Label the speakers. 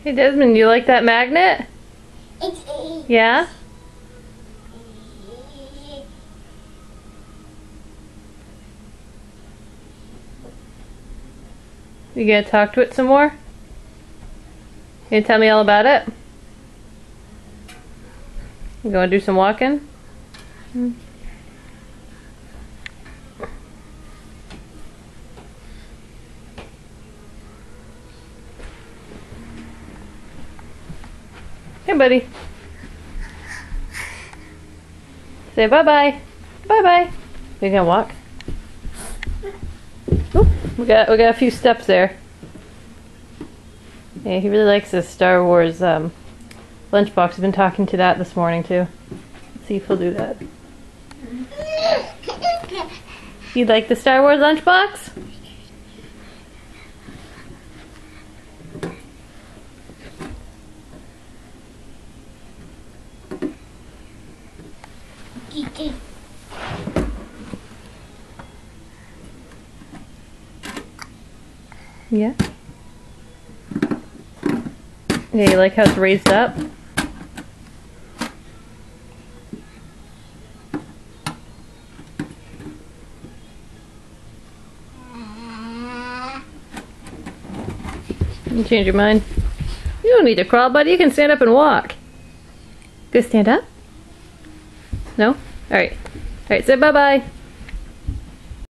Speaker 1: Hey Desmond, you like that magnet? Yeah? You gonna talk to it some more? You gonna tell me all about it? You gonna do some walking? Hey buddy. Say bye-bye. Bye-bye. You gonna walk? Oop, we got a few steps there. Yeah, he really likes this Star Wars lunchbox. I've been talking to that this morning too. Let's see if he'll do that. You like the Star Wars lunchbox? Yeah. Yeah, you like how it's raised up? You change your mind? You don't need to crawl, buddy. You can stand up and walk. Go stand up? No? Alright. Alright, say bye-bye.